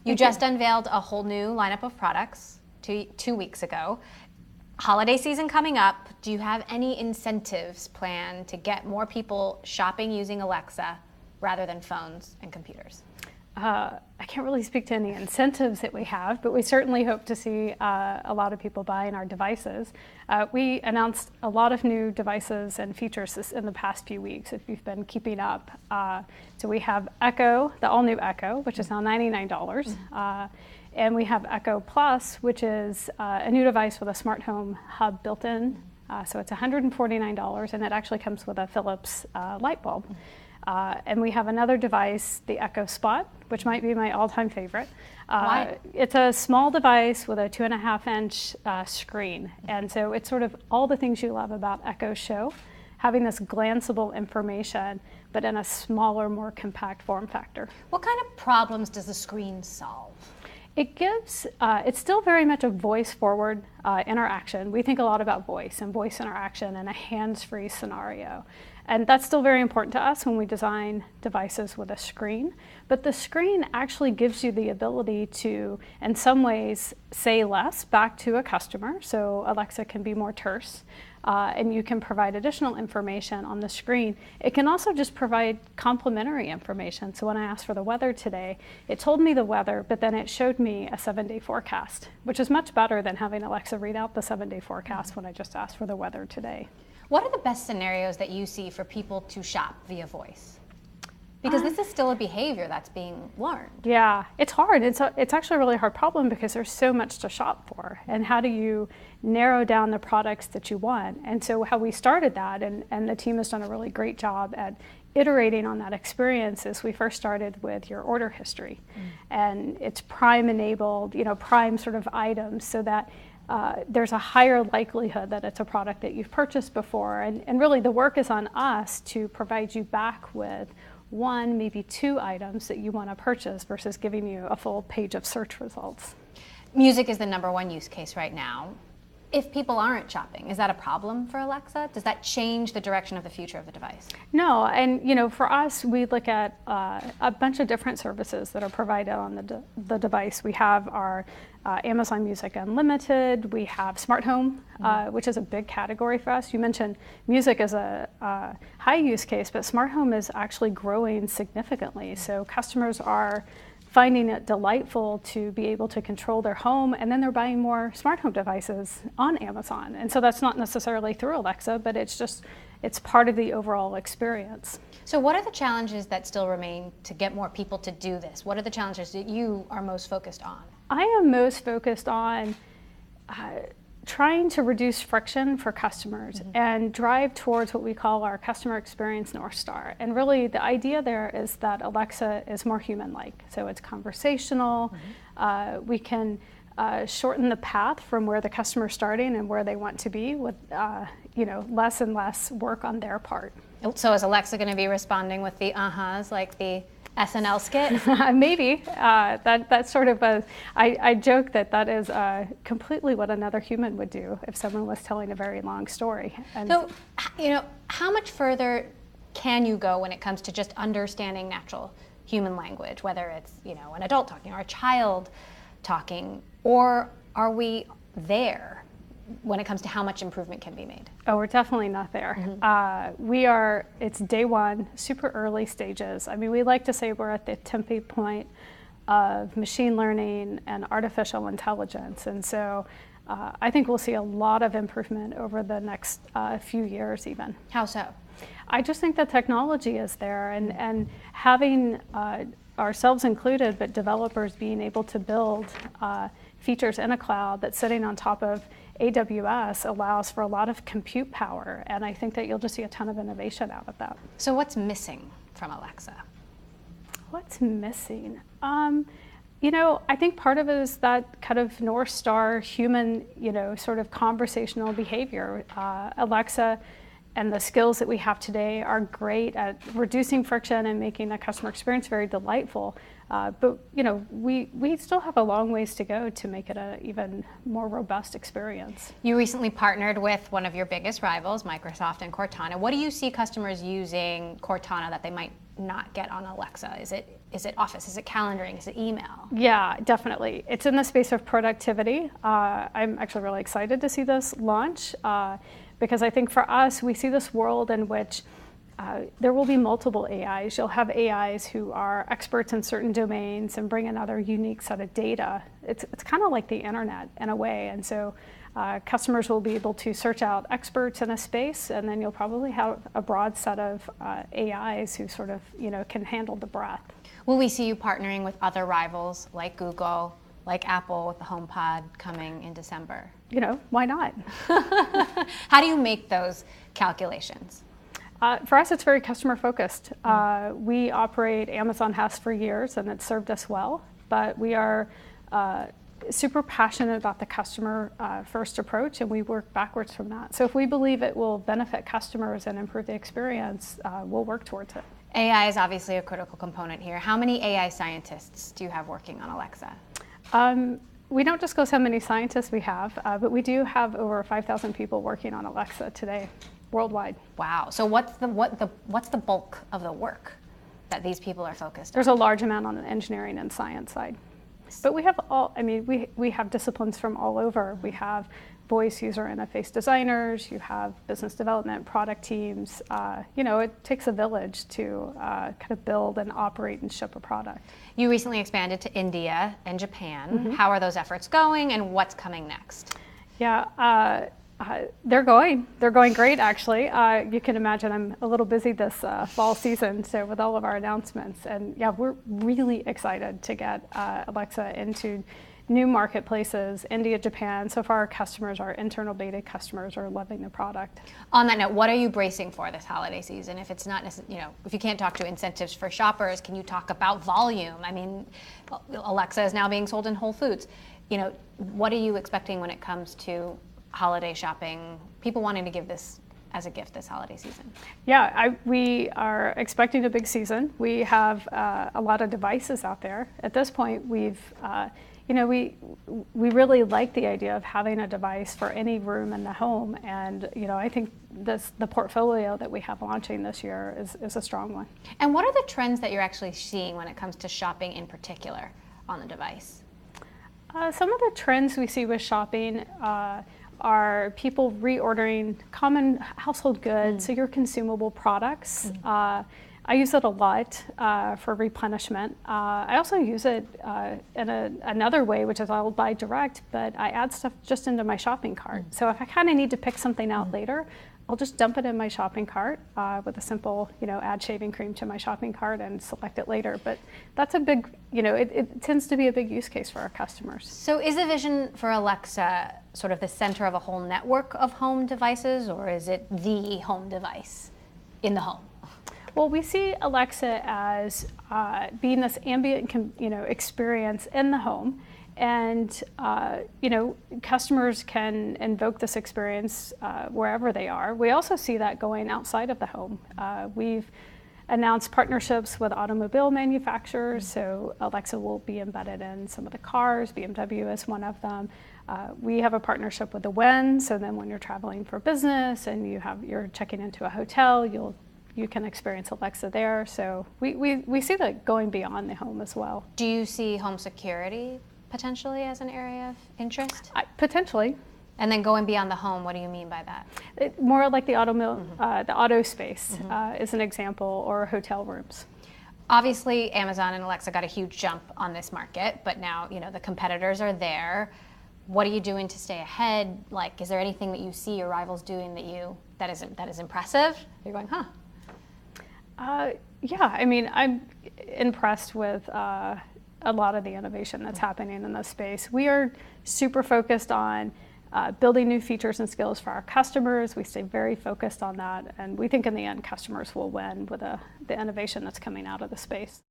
You just unveiled a whole new lineup of products 2 weeks ago. Holiday season coming up. Do you have any incentives planned to get more people shopping using Alexa rather than phones and computers? I can't really speak to any incentives that we have, but we certainly hope to see a lot of people buying our devices. We announced a lot of new devices and features in the past few weeks, if you've been keeping up. So we have Echo, the all-new Echo, which is now $99. And we have Echo Plus, which is a new device with a smart home hub built in. So it's $149, and it actually comes with a Philips light bulb. And we have another device, the Echo Spot, which might be my all-time favorite. Why? It's a small device with a 2.5-inch screen. And so it's sort of all the things you love about Echo Show, having this glanceable information, but in a smaller, more compact form factor. What kind of problems does the screen solve? It gives, it's still very much a voice-forward interaction. We think a lot about voice and voice interaction in a hands-free scenario. And that's still very important to us when we design devices with a screen. But the screen actually gives you the ability to, in some ways, say less back to a customer. So Alexa can be more terse. And you can provide additional information on the screen. It can also just provide complementary information. So when I asked for the weather today, it told me the weather, but then it showed me a 7-day forecast, which is much better than having Alexa read out the 7-day forecast when I just asked for the weather today. What are the best scenarios that you see for people to shop via voice? Because this is still a behavior that's being learned. Yeah, it's hard. It's actually a really hard problem because there's so much to shop for. And how do you narrow down the products that you want? And so how we started that, and the team has done a really great job at iterating on that experience, is we first started with your order history. And it's Prime enabled, Prime sort of items, so that there's a higher likelihood that it's a product that you've purchased before. And really the work is on us to provide you back with one, maybe two items that you want to purchase versus giving you a full page of search results. Music is the #1 use case right now. If people aren't shopping, is that a problem for Alexa? Does that change the direction of the future of the device? No, and for us, we look at a bunch of different services that are provided on the device. We have our Amazon Music Unlimited. We have Smart Home, which is a big category for us. You mentioned music as a high use case, but Smart Home is actually growing significantly. So customers are finding it delightful to be able to control their home, and then they're buying more smart home devices on Amazon. And so that's not necessarily through Alexa, but it's part of the overall experience. So what are the challenges that still remain to get more people to do this? What are the challenges that you are most focused on? I am most focused on trying to reduce friction for customers and drive towards what we call our customer experience North Star. And really the idea there is that Alexa is more human-like. So it's conversational. We can shorten the path from where the customer's starting and where they want to be with less and less work on their part. So is Alexa going to be responding with the uh-huhs like the SNL skit? Maybe. That's sort of I joke that is completely what another human would do if someone was telling a very long story. And so, how much further can you go when it comes to just understanding natural human language, whether it's, an adult talking or a child talking, or are we there when it comes to how much improvement can be made? Oh, we're definitely not there. It's day one, super early stages. I mean, we like to say we're at the tipping point of machine learning and artificial intelligence. And so I think we'll see a lot of improvement over the next few years even. How so? I just think the technology is there, and having ourselves included, but developers being able to build features in a cloud that's sitting on top of AWS allows for a lot of compute power, and I think that you'll just see a ton of innovation out of that. So what's missing from Alexa? What's missing? I think part of it is that kind of North Star human, sort of conversational behavior. Alexa and the skills that we have today are great at reducing friction and making the customer experience very delightful. But we still have a long ways to go to make it an even more robust experience. You recently partnered with one of your biggest rivals, Microsoft and Cortana. What do you see customers using Cortana that they might not get on Alexa? Is it Is it Office? Is it calendaring? Is it email? Yeah, definitely. It's in the space of productivity. I'm actually really excited to see this launch because I think for us, we see this world in which there will be multiple AIs. You'll have AIs who are experts in certain domains and bring another unique set of data. It's kind of like the internet in a way. And so customers will be able to search out experts in a space, and then you'll probably have a broad set of AIs who sort of, can handle the breadth. Will we see you partnering with other rivals like Google, like Apple with the HomePod coming in December? Why not? How do you make those calculations? For us, it's very customer focused. We operate, Amazon has for years, and it's served us well, but we are super passionate about the customer first approach, and we work backwards from that. So if we believe it will benefit customers and improve the experience, we'll work towards it. AI is obviously a critical component here. How many AI scientists do you have working on Alexa? We don't disclose how many scientists we have, but we do have over 5,000 people working on Alexa today, worldwide. Wow. So what's the bulk of the work that these people are focused on? There's a large amount on the engineering and science side. But we have we have disciplines from all over. We have voice user interface designers, you have business development, product teams. It takes a village to kind of build and operate and ship a product. You recently expanded to India and Japan. Mm-hmm. How are those efforts going, and what's coming next? Yeah, they're going great, actually. You can imagine I'm a little busy this fall season, so with all of our announcements. And yeah, we're really excited to get Alexa into new marketplaces, India, Japan. So far, our internal beta customers are loving the product. On that note, what are you bracing for this holiday season? If it's not, if you can't talk to incentives for shoppers, can you talk about volume? I mean, Alexa is now being sold in Whole Foods. What are you expecting when it comes to holiday shopping, people wanting to give this as a gift this holiday season? Yeah, we are expecting a big season. We have a lot of devices out there. At this point, we really like the idea of having a device for any room in the home, and I think the portfolio that we have launching this year is a strong one. And what are the trends that you're actually seeing when it comes to shopping in particular on the device? Some of the trends we see with shopping are people reordering common household goods, so your consumable products. I use it a lot for replenishment. I also use it in another way, which is I'll buy direct, but I add stuff just into my shopping cart. So if I kind of need to pick something out later, I'll just dump it in my shopping cart with a simple, add shaving cream to my shopping cart and select it later. But that's a big, it tends to be a big use case for our customers. So is the vision for Alexa sort of the center of a whole network of home devices, or is it the home device in the home? Well, we see Alexa as being this ambient, experience in the home, and customers can invoke this experience wherever they are. We also see that going outside of the home. We've announced partnerships with automobile manufacturers, so Alexa will be embedded in some of the cars. BMW is one of them. We have a partnership with the Wen, so then when you're traveling for business and you're checking into a hotel, you can experience Alexa there. So we see that going beyond the home as well. Do you see home security potentially as an area of interest? Potentially. And then going beyond the home, what do you mean by that? More like the auto space is an example, or hotel rooms. Obviously, Amazon and Alexa got a huge jump on this market, but now the competitors are there. What are you doing to stay ahead? Like, is there anything that you see your rivals doing that is impressive? You're going, huh? Yeah, I mean, I'm impressed with a lot of the innovation that's happening in this space. We are super focused on building new features and skills for our customers. We stay very focused on that, and we think in the end customers will win with the innovation that's coming out of the space.